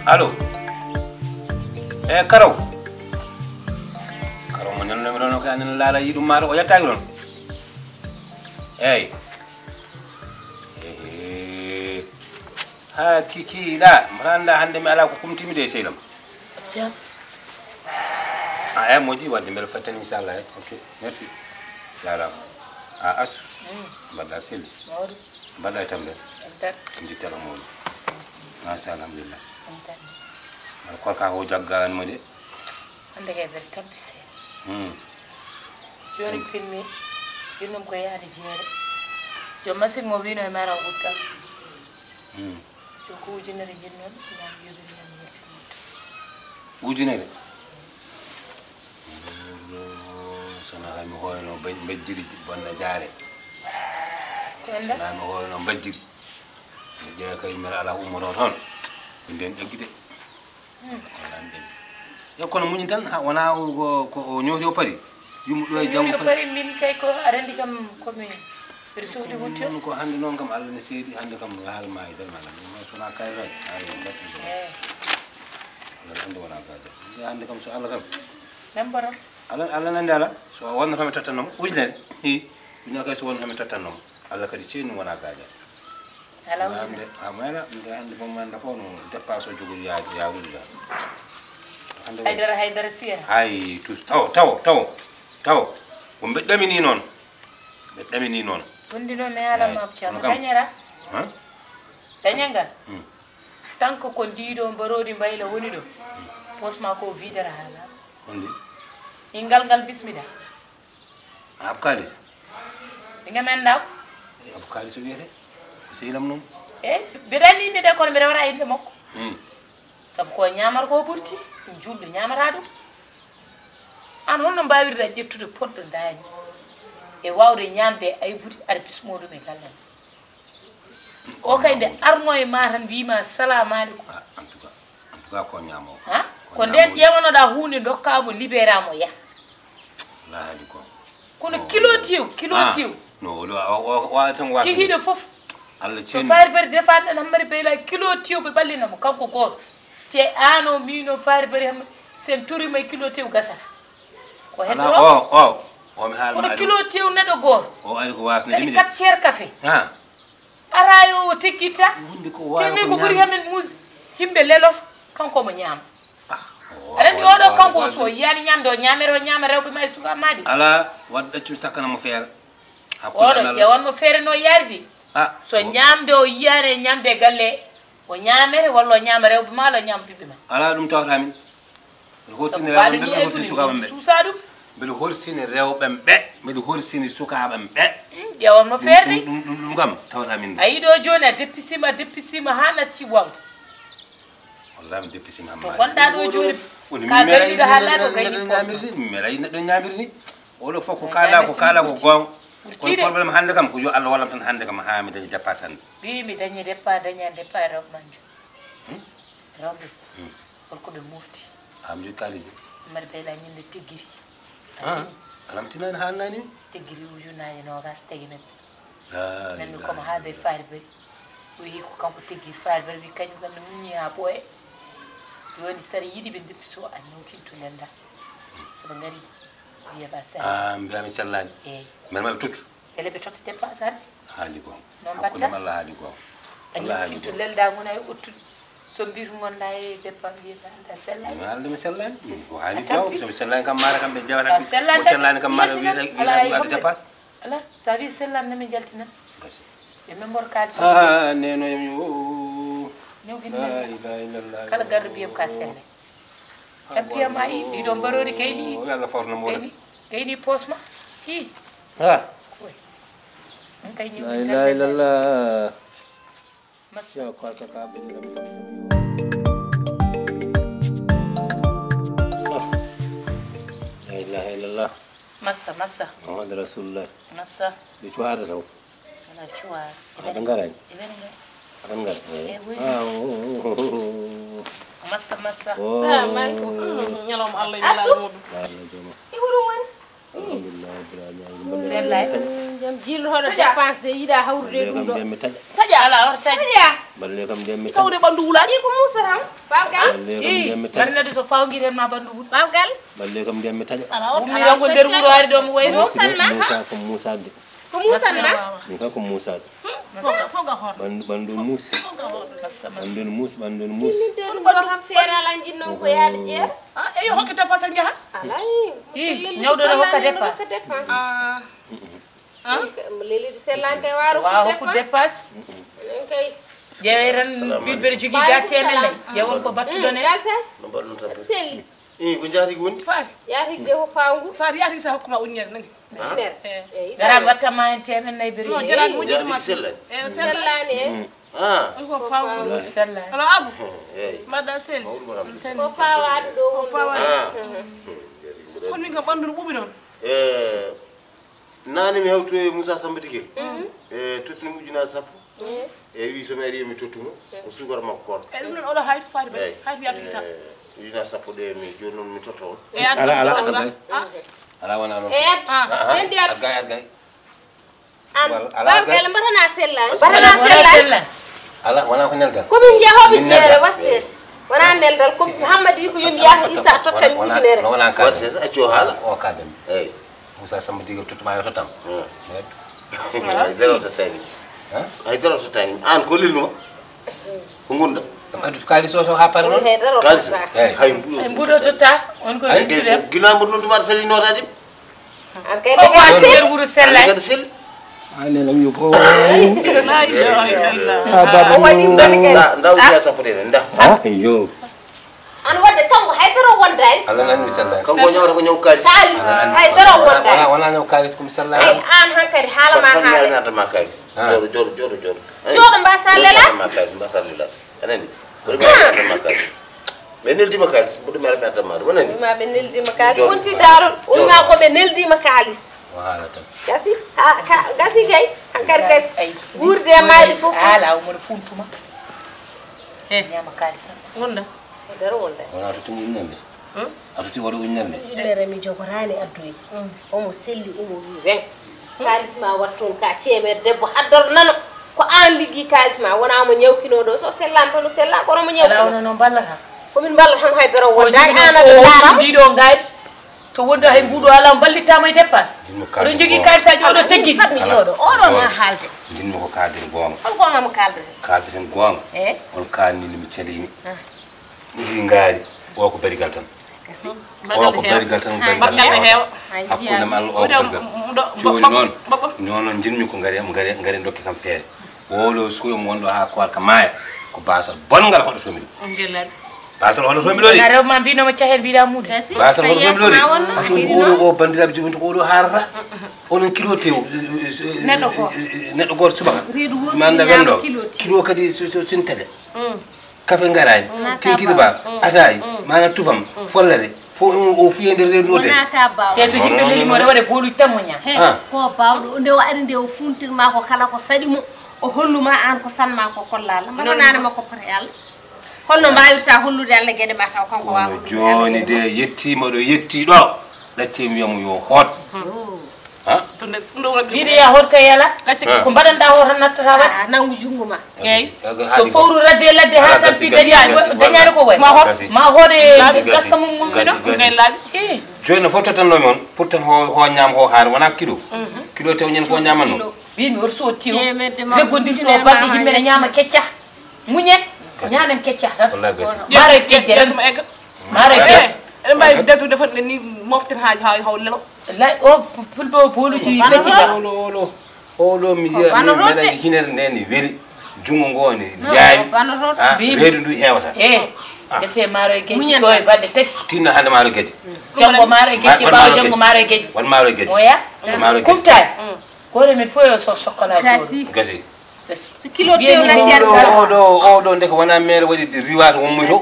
allo karaw mo non numéro ko anen laala yi dum maaro o yattaagi don ha kiki da maranda hande mi ala ko kumtimi de seydam jam moji wadde mbel fattani inshallah ok merci yara as bada sel bada tambe ndi tala mo ma sha Allah alhamdulillah ko ka ho jaggan mo de ande ke ber tampise joni filmi dinum ko yaade jeere jo masin mo wino e mara gutta jo ko ujinere jinnon ngam yobiri ngam yettima ujinere sona hay mo hoyno bajjiri bonna jaare ko enda na mo hoyno bajjiri je kay mera ala umoro ton den jaggide yo kono muñi tan ha wana ko ñoto pari yumu do e jangu fa pari min kay ko arandi kam ko mi bersudi wutto ko hande non kam Allah ne seedi hande kam haal ma idal mala no sona kay ray ay battu Allah ande wana gaade hande kam so Allah kam membara Allah nande ala so wonna fami tatannom ujne ina kay so wonna fami tatannom Allah kadi ceenu wana gaade ala ujne amana hande mom manda ko no dépasse jogul yaawuda haydara siya ay tous taw ko beddami ni non wondino me ala mabchama dañara dañanga tanko ko ndiido mbarodi mbayla woni do posma ko vidara hala ondi ingal bismida abkalis dinga mendaw abkalis wiete selam non bidani ni de ko be wara inde makko sab ko nyamar ko burti julde nyamara dum an honno mbawirda jettude poddo daani e wawde nyamde ay buti ar bismodo be gallan o kayde arno e ma tan wiima salamu alaikum en tout cas ko nyamo ha ko den yewono da hunde dokkamo libéramo ya la hadi ko kono kilo tiw no wa tan wa ki hide fof Allah ceni faari ber defande na mari be la kilo tiw be ballina mo kanko ko te ano mino faari ber sen turi may kilo tiw gasara ko heddo o mi haal ma ko kilo tiw nedo gor o ari ko wasna dimi de capture café ha arayo tikita hundi ko wa te ko buri hamen mus himbe lelo kanko mo nyam arandi odo kanko so yani nyamdo nyamere rewbe may suga madi ala wadda ci sakana mo feere odo ya won mo feere no yardi so nyamdo yare nyamde galle o nyamere wallo nyamere rewbe malo nyam bibi ma ala dum tawta min hosini rewbe be hosini suka bambe susadu be hosini rewbe be be hosini suka bambe ya won mo feerde dum gam tawta min ayido jona depisima hana ci waw wallahi depisima to gonda do joni ka gari da halado kay mi meray neddo nyamirni wolo foko kala ko gon ko problème hande kam ko yo Allah wallam tan hande kam ha mi dañi dépassan bi mi dañi départ rob manjo rob ko be mufti am ju kalise mar be la ñinde tigiri alam tinan hanani tigiri wujuna no gas tegina la nan ko ma hade farbe wi ko kanko tigiri farbe bi kañu kan munni ha boye yoni sari yidi be depiso an nokinto lenda so be ngari wiya ba sa mbiyami sellani men ma tuttu ele be totti dépassan haali ko non batta Allah haali ko Allah haali to lelda ngona e uttu so bir ngonda e deppa wiya da sellani malde mi sellani ko haali taw so sellani kam mara kam be jawata ko sellani kam mara wiya da dépasse ala sabi sellani mi jaltina gasi e memor kaadi neno yim la ilaha illallah kala garbi biyam ka selle champion mai di do barori kayni yalla forna mo def kayni posma hi kayni la ilaha illallah mas yo ko ka be la ilaha illallah massa muhammad rasulullah massa di chuara taw na chuara ada ngaray akan ngar massa assalamualaikum nyalom Allah yalla mudu iwuru won alhamdulillah sellay jam jil hono dépenser yida hawrude dum do taja ala ortaji balle kam dem mi kawde bandu wulaji ko musaram babgal balle kam dem mi taja barnade so fawgiren ma bandu wul babgal balle kam dem mi taja ummi rango nder wuro ari do mo wayno Musa de ko musanna min ka ko Musa de foga hor bandu Musa bandu Musa min ko ham fera lan jinnon ko yaade jeer e yo hokkata pasa jaha alay ñawdo do hokkata dépasse leli di selante waru waaw ko dépasse kay jeeran bilbere jogi gatteme lay jewon ko battudo ne no ballon tan selli ko jaati gondi faati yaati de ko paangu faati yaati sa hokkuma uñere nani gara battama en temen nay beri no jara mo jidi ma sellani e sellani ko paangu sellani ala abu madda sel ko pawaade do kon min kam bandu bubi non nani mi hawto e Moussa Samba Tikil totni mujuna sappo wi so mi ari mi tottumo ko sugara makko kon e dum non odo hayt faati be hayt yaati sa ujuna sappo de mi joni non mi totto ala wana non endi at gay an babgal mbarana sellani ala wana ko nelgal ko min jahobe jeere warses wana neldal ko Muhammad wi ko yum yaha isa totta mi ujunere wana ka warses accio hala o kadem Moussa Samba Tikil tottuma yo totam ay dero to tani ay dero to tani an ko lilnuma ko ngunda adu kalis o to ha par non kalis hay mbudo totta on ko yittude gina mbudo dum ar sali no tadi an kay o de wa ser wuro sellay kada sel ane lam ñu ko la ilaha illallah o wadi balgal ndaw ci sa podé nda yo an wadde kanko haydara wonday ala nan mi sallay kanko ñawra ko ñaw kalis kalis haydara wonday wala ñaw kalis kum sallay an hankari hala ma hala ngata ma kalis jor jodo mba sallela ma kalis mba sallela anani buri ma kalis mais neldi ma kalis budi mara mata mar wonani ma be neldi ma kalis wonti darol ulma ko be neldi ma kalis wala tan gasi gay hankari kas burde maadi fofu ala o mon funtuma nyama kalisa gonda dara wonday wala to tum ñande atuti wado ñande lere mi jogorani adduyi omo selli omo wi wen kalis ma watton ka cemer debbo haddor nano ko an liggi kalis ma wona mo ñewkino do so sellan to no sella ko mo ñewkino ala non ballata ko min balla tan haydara wonday ana do daram bido ngay to wondo hay budo ala ballitama e dépasse do jogi kalisa jodo teggi fatmi jodo o do ma halde jinmo ko kaadir gonga hol ko ngam kalde kaalden gonga on kaani ni mi celini ni ngaari o ko bari galtan o ko bari galtan bari galtan heew hakkunde mal o joni non jinmi ko ngari dokki kam feere wolo suyo mo wondo ha ko ka maaya ko basal bongal hodo somi ngelaade basal hodo somi lodi rew ma bino mo cahel biida mude basal hodo somi lodi asun o bandirabe jibinto ko do harata onon kilo tew neddo gor subaka manda gando kilo kadi sun tede kafe ngarani tinkiri ba atayi mana tufam follere fo o fiyende redo de teso himbe leli mo rewade bolu tamonya ko bawdo nde waadi nde o funtirma ko kala ko sadi mo o holluma an ko sanma ko kollala manana ma ko pare yalla holno mbawirta hollude alla gede ma taw kanko wa joni de yettima do yetti do lacce miyamo yo hot to ndo wala biide ya hot ka yala ko badanda ho tan nattata wat nangu junguma eyi so fowru radde ladde ha tan fi dañaani ko way ma hode gaska mum mum do ngay laabi joni foto tan no mon pour tan ho nyam ho har wona kilo tew nyen ko nyamanno bi mi worso tiwo regondi do balde himbe nyama kecca munye nyaamen kecca tan mare kecce ren mare kecce e mbay detu defat ni moftir haaji ha haw lelo la o pulbo boluji petita olo mi ya mi meda hinere neni weli jungo ngoni jaayi reedu ndu hewata defe maro geji ko e balde tes tinna hande maro geji jango maro geji bawo jango maro geji wal maro geji moya kumta ko re mi foyo so sokola gasi so kilo tew na tier odo ndeko wana mere wadi riwata won to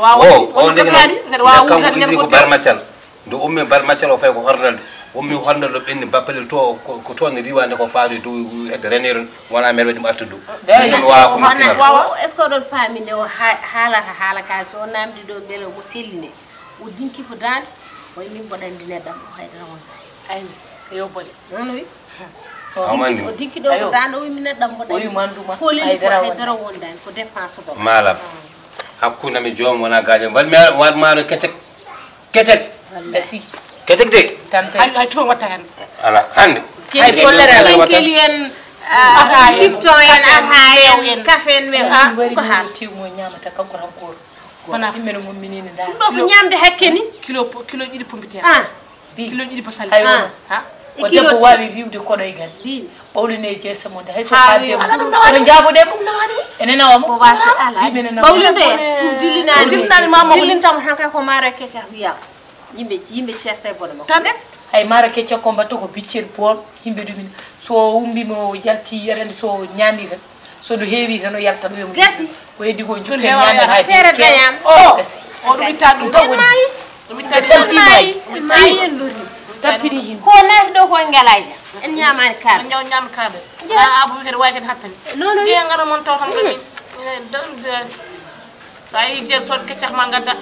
waaw ndeko ko bar macal do umme bar macal o fay ko hordalde ummi hordalde benni bappale to ko to ne riwande ko faade do hedde renere wana mere wadi attudu wa ko muskina waaw est ce que do faminde o hala ka so namdi do belo mo selline o dinki fo dande o limbo dandi nedam o haydara won ay yo bodi non wi amandi o dikki ɗo ko dano wi minen ɗam o wi manduma ay dara wondani ko dépense ɗo malam hakkunde mi joom wona gaajo mbaɗ mi waat maano kecek asi kecek de tante ay to watta hen ala hande ay follere ala keli en lipton en en café en men ko ha tiw mo ñamata kanko tan ko Wana imene mo minini da ko ñamde hakkeni kilo ɗiɗi pompiteer kilo ɗiɗi basal ha o debbo wawi riwde koɗo e gal ɓawline jeese mo de hay so kalde mo jaaboɗe ko ene nawamo ko wasi ala bawlinde dillinani mama dillintamo tan kay ko mara kecca wiya yimɓe certa e bone makko tan hay mara kecca ko mbatto ko biccel pool yimɓe ɗumina so wumbimo yalti yarande so ñaami tan so do heewi tan o yalta ɗo yomo gasi ko heddi ko julle ñaami ha fere dayam gasi o ɗum itta ɗum taw ɗum itta tampinayi en lurri tampini hin ko naati ɗo ko ngelaja en ñamani kar ñaw ñam kaade a abu kede way kede hattani non non je ngara mon taw tan gani sa yi jer sot keccax ma gadda